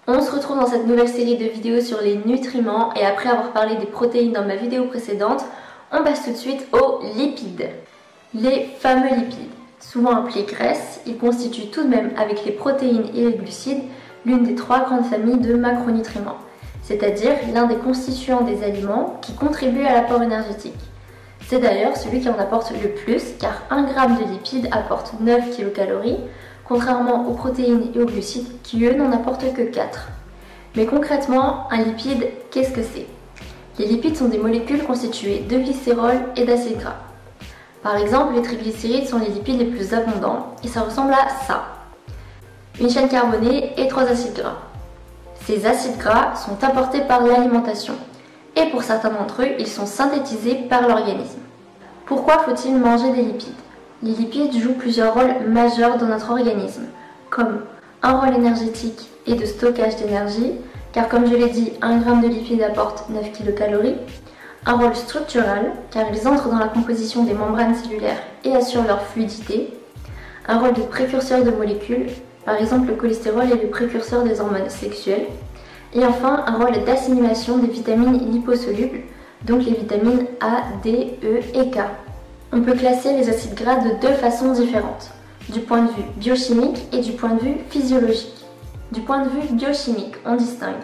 On se retrouve dans cette nouvelle série de vidéos sur les nutriments et après avoir parlé des protéines dans ma vidéo précédente, on passe tout de suite aux lipides. Les fameux lipides, souvent appelés graisses, ils constituent tout de même avec les protéines et les glucides l'une des trois grandes familles de macronutriments, c'est-à-dire l'un des constituants des aliments qui contribuent à l'apport énergétique. C'est d'ailleurs celui qui en apporte le plus car 1 g de lipides apporte 9 kcal, contrairement aux protéines et aux glucides qui eux n'en apportent que 4. Mais concrètement, un lipide, qu'est-ce que c'est? Les lipides sont des molécules constituées de glycérol et d'acides gras. Par exemple, les triglycérides sont les lipides les plus abondants et ça ressemble à ça. Une chaîne carbonée et 3 acides gras. Ces acides gras sont apportés par l'alimentation et pour certains d'entre eux, ils sont synthétisés par l'organisme. Pourquoi faut-il manger des lipides? Les lipides jouent plusieurs rôles majeurs dans notre organisme, comme un rôle énergétique et de stockage d'énergie, car comme je l'ai dit, 1 g de lipides apporte 9 kcal, un rôle structural, car ils entrent dans la composition des membranes cellulaires et assurent leur fluidité, un rôle de précurseur de molécules, par exemple le cholestérol est le précurseur des hormones sexuelles, et enfin un rôle d'assimilation des vitamines liposolubles, donc les vitamines A, D, E et K. On peut classer les acides gras de deux façons différentes, du point de vue biochimique et du point de vue physiologique. Du point de vue biochimique, on distingue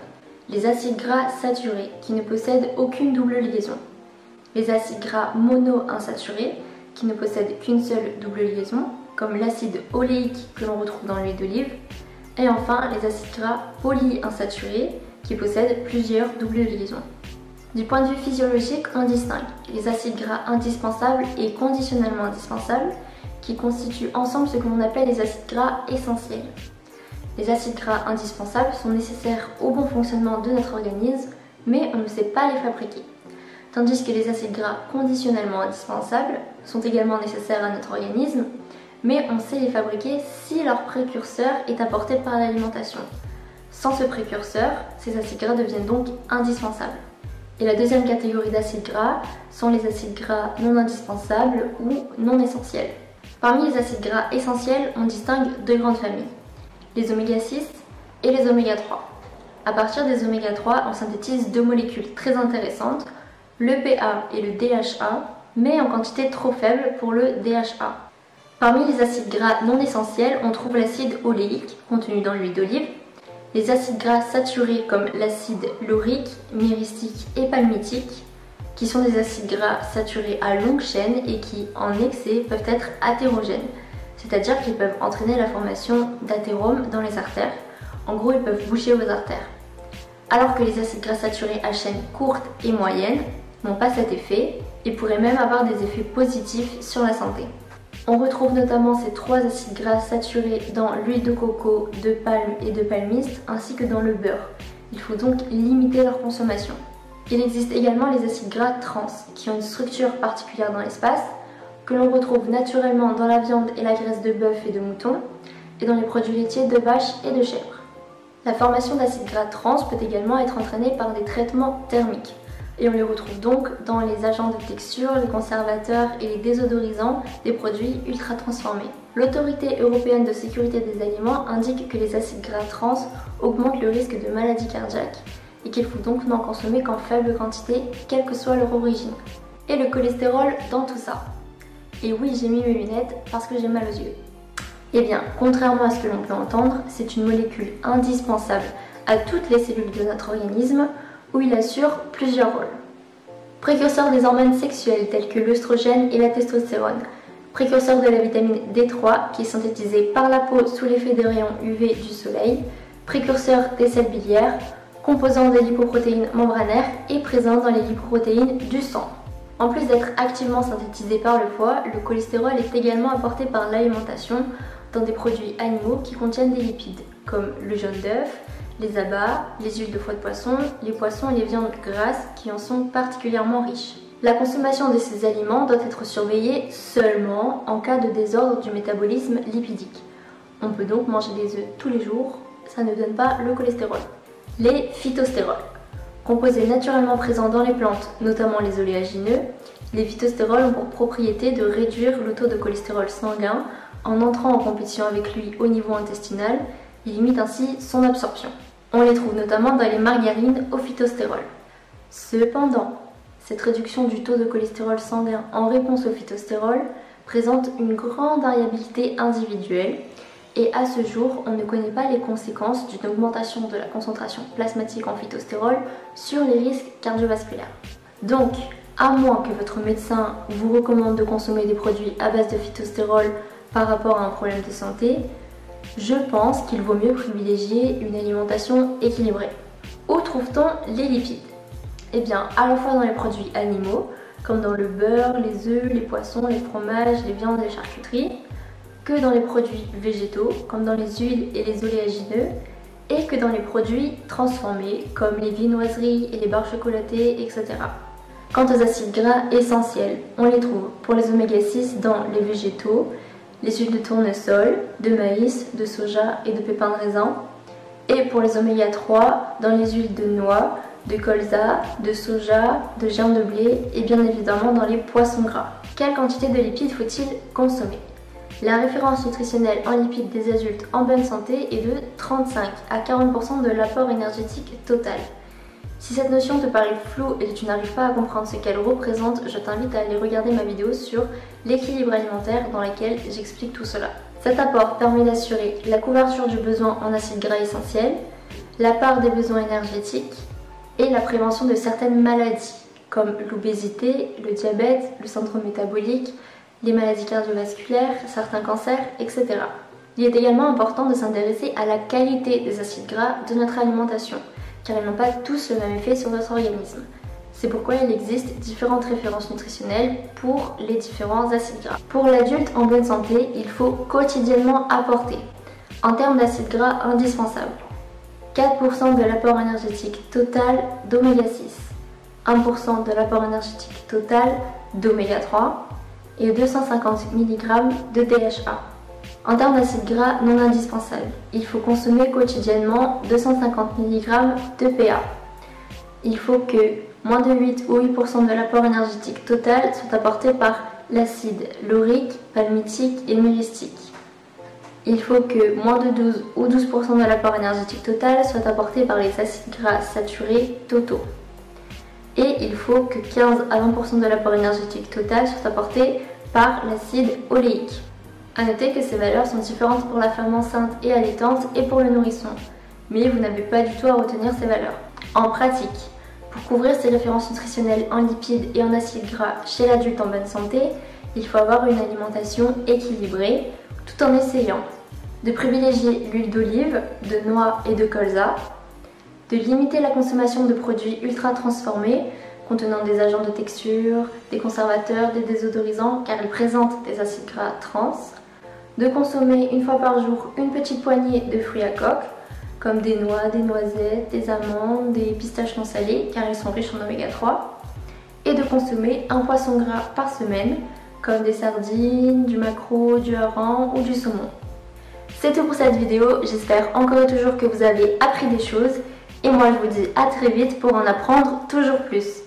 les acides gras saturés qui ne possèdent aucune double liaison, les acides gras monoinsaturés qui ne possèdent qu'une seule double liaison, comme l'acide oléique que l'on retrouve dans l'huile d'olive, et enfin les acides gras polyinsaturés qui possèdent plusieurs doubles liaisons. Du point de vue physiologique, on distingue les acides gras indispensables et conditionnellement indispensables qui constituent ensemble ce que l'on appelle les acides gras essentiels. Les acides gras indispensables sont nécessaires au bon fonctionnement de notre organisme, mais on ne sait pas les fabriquer. Tandis que les acides gras conditionnellement indispensables sont également nécessaires à notre organisme, mais on sait les fabriquer si leur précurseur est apporté par l'alimentation. Sans ce précurseur, ces acides gras deviennent donc indispensables. Et la deuxième catégorie d'acides gras sont les acides gras non indispensables ou non essentiels. Parmi les acides gras essentiels, on distingue deux grandes familles, les oméga 6 et les oméga 3. À partir des oméga 3, on synthétise deux molécules très intéressantes, l'EPA et le DHA, mais en quantité trop faible pour le DHA. Parmi les acides gras non essentiels, on trouve l'acide oléique contenu dans l'huile d'olive, les acides gras saturés comme l'acide laurique, myristique et palmitique, qui sont des acides gras saturés à longue chaîne et qui, en excès, peuvent être athérogènes, c'est-à-dire qu'ils peuvent entraîner la formation d'athéromes dans les artères. En gros, ils peuvent boucher vos artères. Alors que les acides gras saturés à chaîne courte et moyenne n'ont pas cet effet et pourraient même avoir des effets positifs sur la santé. On retrouve notamment ces trois acides gras saturés dans l'huile de coco, de palme et de palmiste, ainsi que dans le beurre. Il faut donc limiter leur consommation. Il existe également les acides gras trans, qui ont une structure particulière dans l'espace, que l'on retrouve naturellement dans la viande et la graisse de bœuf et de mouton, et dans les produits laitiers de vache et de chèvre. La formation d'acides gras trans peut également être entraînée par des traitements thermiques. Et on les retrouve donc dans les agents de texture, les conservateurs et les désodorisants des produits ultra transformés. L'Autorité européenne de sécurité des aliments indique que les acides gras trans augmentent le risque de maladie cardiaque et qu'il faut donc n'en consommer qu'en faible quantité, quelle que soit leur origine. Et le cholestérol dans tout ça. Et oui, j'ai mis mes lunettes parce que j'ai mal aux yeux. Eh bien, contrairement à ce que l'on peut entendre, c'est une molécule indispensable à toutes les cellules de notre organisme, où il assure plusieurs rôles. Précurseur des hormones sexuelles telles que l'œstrogène et la testostérone, précurseur de la vitamine D3 qui est synthétisée par la peau sous l'effet des rayons UV du soleil, précurseur des sels biliaires, composant des lipoprotéines membranaires et présent dans les lipoprotéines du sang. En plus d'être activement synthétisé par le foie, le cholestérol est également apporté par l'alimentation dans des produits animaux qui contiennent des lipides, comme le jaune d'œuf, les abats, les huiles de foie de poisson, les poissons et les viandes grasses qui en sont particulièrement riches. La consommation de ces aliments doit être surveillée seulement en cas de désordre du métabolisme lipidique. On peut donc manger des œufs tous les jours, ça ne donne pas le cholestérol. Les phytostérols. Composés naturellement présents dans les plantes, notamment les oléagineux, les phytostérols ont pour propriété de réduire le taux de cholestérol sanguin en entrant en compétition avec lui au niveau intestinal. Il limite ainsi son absorption. On les trouve notamment dans les margarines au phytostérol. Cependant, cette réduction du taux de cholestérol sanguin en réponse au phytostérol présente une grande variabilité individuelle et à ce jour, on ne connaît pas les conséquences d'une augmentation de la concentration plasmatique en phytostérol sur les risques cardiovasculaires. Donc, à moins que votre médecin vous recommande de consommer des produits à base de phytostérol par rapport à un problème de santé, je pense qu'il vaut mieux privilégier une alimentation équilibrée. Où trouve-t-on les lipides? Eh bien, à la fois dans les produits animaux, comme dans le beurre, les œufs, les poissons, les fromages, les viandes et les charcuteries, que dans les produits végétaux, comme dans les huiles et les oléagineux, et que dans les produits transformés, comme les viennoiseries et les barres chocolatées, etc. Quant aux acides gras essentiels, on les trouve pour les oméga 6 dans les végétaux, les huiles de tournesol, de maïs, de soja et de pépins de raisin, et pour les oméga 3 dans les huiles de noix, de colza, de soja, de germe de blé et bien évidemment dans les poissons gras. Quelle quantité de lipides faut-il consommer? La référence nutritionnelle en lipides des adultes en bonne santé est de 35 à 40% de l'apport énergétique total. Si cette notion te paraît floue et que tu n'arrives pas à comprendre ce qu'elle représente, je t'invite à aller regarder ma vidéo sur l'équilibre alimentaire dans laquelle j'explique tout cela. Cet apport permet d'assurer la couverture du besoin en acides gras essentiels, la part des besoins énergétiques et la prévention de certaines maladies comme l'obésité, le diabète, le syndrome métabolique, les maladies cardiovasculaires, certains cancers, etc. Il est également important de s'intéresser à la qualité des acides gras de notre alimentation, car ils n'ont pas tous le même effet sur notre organisme. C'est pourquoi il existe différentes références nutritionnelles pour les différents acides gras. Pour l'adulte en bonne santé, il faut quotidiennement apporter, en termes d'acides gras indispensables, 4% de l'apport énergétique total d'oméga 6, 1% de l'apport énergétique total d'oméga 3 et 250 mg de DHA. En termes d'acides gras non indispensables, il faut consommer quotidiennement 250 mg de PA. Il faut que moins de 8 ou 8% de l'apport énergétique total soit apporté par l'acide laurique, palmitique et myristique. Il faut que moins de 12 ou 12% de l'apport énergétique total soit apporté par les acides gras saturés totaux. Et il faut que 15 à 20% de l'apport énergétique total soit apporté par l'acide oléique. A noter que ces valeurs sont différentes pour la femme enceinte et allaitante et pour le nourrisson, mais vous n'avez pas du tout à retenir ces valeurs. En pratique, pour couvrir ces références nutritionnelles en lipides et en acides gras chez l'adulte en bonne santé, il faut avoir une alimentation équilibrée, tout en essayant de privilégier l'huile d'olive, de noix et de colza, de limiter la consommation de produits ultra transformés contenant des agents de texture, des conservateurs, des désodorisants car ils présentent des acides gras trans, de consommer une fois par jour une petite poignée de fruits à coque comme des noix, des noisettes, des amandes, des pistaches non salées car ils sont riches en oméga 3 et de consommer un poisson gras par semaine comme des sardines, du maquereau, du hareng ou du saumon. C'est tout pour cette vidéo, j'espère encore et toujours que vous avez appris des choses et moi je vous dis à très vite pour en apprendre toujours plus.